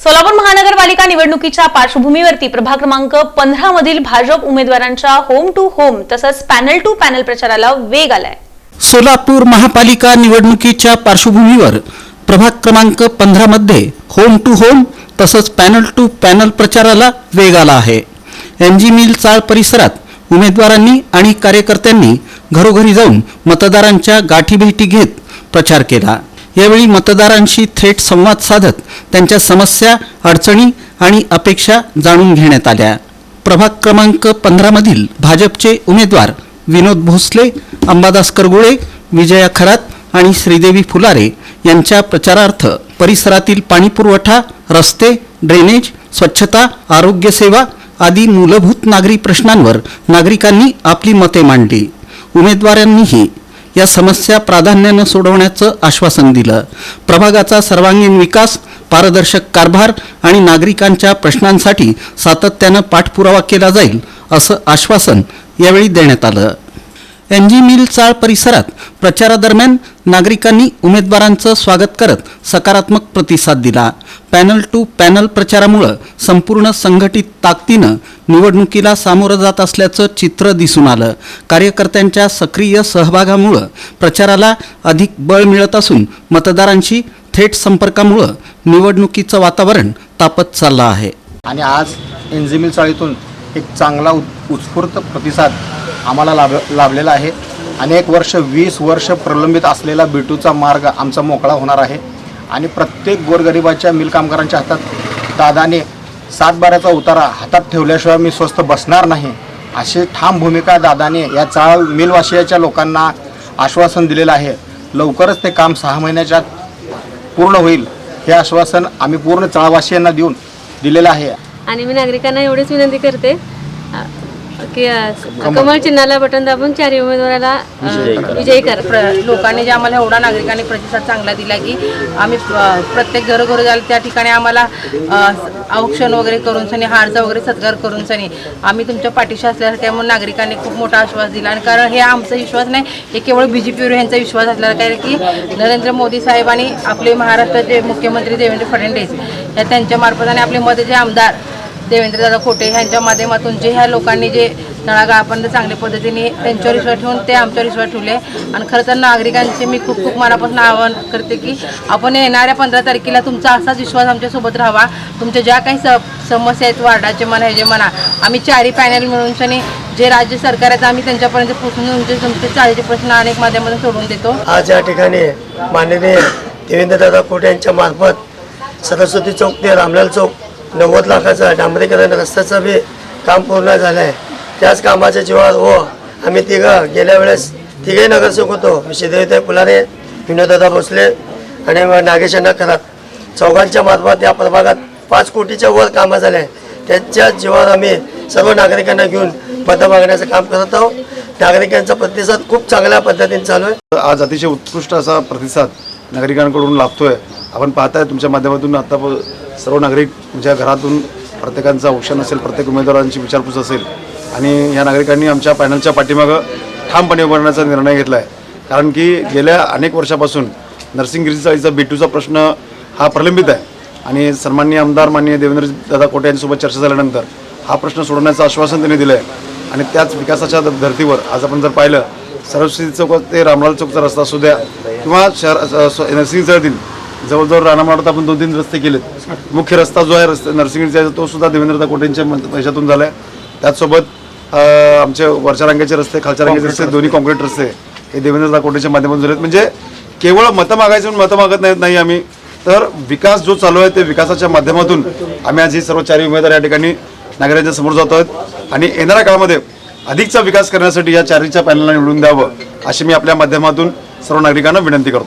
सोलापूर महानगरपालिका निवडणुकीच्या पार्श्वभूमीवरती प्रभाग क्रमांक 15 मधील भाजप उमेदवारांच्या होम टू होम तसंच पॅनल टू पॅनल प्रचाराला वेग आलाय। सोलापूर महापालिका निवडणुकीच्या पार्श्वभूमीवर प्रभाग क्रमांक 15 मध्ये होम टू होम तसंच पॅनल टू पॅनल प्रचाराला वेग आला आहे। एमजी मिल चाळ परिसरात उमेदवारांनी आणि कार्यकर्त्यांनी घरोघरी जाऊन मतदारांच्या गाठीभेटी घेत प्रचार केला। यावेळी मतदारांशी थेट संवाद साधत त्यांच्या समस्या, अडचणी आणि अपेक्षा जाणून घेण्यात आल्या। प्रभाग क्रमांक 15 मधील भाजपचे उमेदवार विनोद भोसले, अंबादास करगुळे, विजया खरात आणि श्रीदेवी फुलारे यांच्या प्रचारार्थ परिसरातील पाणीपुरवठा, रस्ते, ड्रेनेज, स्वच्छता, आरोग्य सेवा आदी मूलभूत नागरी प्रश्नांवर नागरिकांनी आपली मते मांडली। उमेदवारांनीही या समस्या प्राधान्याने सोडवण्याचं आश्वासन दिलं। प्रभागाचा सर्वांगीण विकास, पारदर्शक कारभार आणि नागरिकांच्या प्रश्नांसाठी सातत्यानं पाठपुरावा केला जाईल असं आश्वासन यावेळी देण्यात आलं। एनजी मिल चाळ परिसरात प्रचारादरम्यान नागरिकांनी उमेदवारांचं स्वागत करत सकारात्मक प्रतिसाद दिला। पॅनल टू पॅनल प्रचारामुळे संपूर्ण संघटित ताकदीनं निवडणुकीला सामोरं जात असल्याचं चित्र दिसून आलं। कार्यकर्त्यांच्या सक्रिय सहभागामुळे प्रचाराला अधिक बळ मिळत असून मतदारांशी थेट संपर्कामुळे निवडणुकीचं वातावरण तापत चाललं आहे। आणि आज एनजी मिल चाळीतून एक चांगला उत्स्फूर्त प्रतिसाद आम्हाला लाभलेला आहे। अनेक वर्ष 20 वर्ष प्रलंबित असलेला बिटूचा मार्ग आमचा मोकळा होणार आहे आणि प्रत्येक गोरगरिबाच्या मिल कामगारांच्या हातात दादाने 7/12चा उतारा हातात ठेवल्याशिवाय मी स्वस्थ बसणार नाही अशी ठाम भूमिका दादाने या चाळ मिलवासियाच्या लोकांना आश्वासन दिलेलं आहे। लवकरच ते काम 6 महिन्याच्या पूर्ण होईल हे आश्वासन आम्ही पूर्ण चाळवासियांना दिलेलं आहे। आणि मी नागरिकांना एवढीच विनंती करते की कमळ चिन्हाला बटन दाबून 4 उमेदवाराला विजयी करा। लोकांनी जे आम्हाला एवढा नागरिकांनी प्रतिसाद चांगला दिला की आम्ही प्रत्येक घरोघरी जाल त्या ठिकाणी आम्हाला औक्षण वगैरे करून सनी हारचा वगैरे सत्कार करून सनी आम्ही तुमच्या पाठीशी असल्यासारख्या म्हणून नागरिकांनी खूप मोठा आश्वास दिला। आणि कारण हे आमचा विश्वास नाही, हे केवळ BJPवर यांचा विश्वास असल्याला कारण की नरेंद्र मोदी साहेब आणि आपले महाराष्ट्राचे मुख्यमंत्री देवेंद्र फडणवीस या त्यांच्या मार्फत आणि आपले मध्यचे आमदार देवेंद्रदादा खोटे ह्यांच्या माध्यमातून जे ह्या लोकांनी जे तळागाळापर्यंत चांगल्या पद्धतीने त्यांच्यावर विश्वास ठेवून ते आमच्यावर विश्वास ठेवले। आणि खरं तर नागरिकांचे मी खूप खूप मनापासून आवाहन करते की आपण येणाऱ्या 15 तारखेला तुमचा असाच विश्वास आमच्यासोबत राहावा। तुमच्या ज्या काही समस्या आहेत वार्डाचे म्हणा ह्याचे म्हणा आम्ही 4 पॅनल मिळून सनी जे राज्य सरकार आहेत आम्ही त्यांच्यापर्यंत पोहोचून तुमचे चाळीचे प्रश्न अनेक माध्यमातून सोडवून देतो। आज या ठिकाणी माननीय देवेंद्रदादा खोटे यांच्या मार्फत सरस्वती चौक ते रामलाल चौक 90 लाखाचा डांबरीकरण रस्त्याचं बी काम पूर्ण झालं आहे। त्याच कामाच्या जीवावर आम्ही गेल्या वेळेस तिघे नगरसेवक होतो। श्रीदेवी फुलारे, विनोददादा भोसले आणि नागेशण्णा खरात चौघांच्या मार्फत या प्रभागात 5 कोटीच्या वर कामं झाले। त्यांच्या जीवावर आम्ही सर्व नागरिकांना घेऊन मतं मागण्याचं काम करत आहोत। नागरिकांचा प्रतिसाद खूप चांगल्या पद्धतीने चालू आहे। आज अतिशय उत्कृष्ट असा प्रतिसाद नागरिकांकडून लाभतोय। आपण पाहताय तुमच्या माध्यमातून आता सर्व नागरिक तुमच्या घरातून प्रत्येकांचा औक्षण असेल, प्रत्येक उमेदवारांची विचारपूस असेल आणि या नागरिकांनी आमच्या पॅनलच्या पाठीमागं ठामपणे उभं राहण्याचा निर्णय घेतला आहे। कारण की गेल्या अनेक वर्षापासून नरसिंहगिरी चाळीचा बिटूचा प्रश्न हा प्रलंबित आहे आणि सन्माननीय आमदार माननीय देवेंद्रदादा खोटे यांच्यासोबत चर्चा झाल्यानंतर हा प्रश्न सोडवण्याचं आश्वासन त्यांनी दिलं आहे। आणि त्याच विकासाच्या धर्तीवर आज आपण जर पाहिलं सरस्वती चौक ते रामलाल चौकचा रस्ता असू द्या किंवा नरसिंहगिरी चाळीतील जवळजवळ राणामाळात आपण 2-3 रस्ते केलेत। मुख्य रस्ता जो आहे नरसिंहगिरीचा तो सुद्धा देवेंद्रदादा खोटेंच्या पैशातून झाला आहे। त्याचसोबत आमचे वरच्या रांगेचे रस्ते, खालच्या रांगेचे रस्ते, दोन्ही कॉन्क्रीट रस्ते हे देवेंद्रदादा खोटेंच्या माध्यमातून झालेत। म्हणजे केवळ मतं मागायचं म्हणून मतं मागत नाही आम्ही, तर विकास जो चालू आहे ते विकासाच्या माध्यमातून आम्ही आज ही सर्व 4 उमेदवार या ठिकाणी नागरिकांच्या समोर जात आहोत आणि येणाऱ्या काळामध्ये अधिकचा विकास करण्यासाठी या 4च्या पॅनलला निवडून द्यावं अशी मी आपल्या माध्यमातून सर्व नागरिकांना विनंती करतो।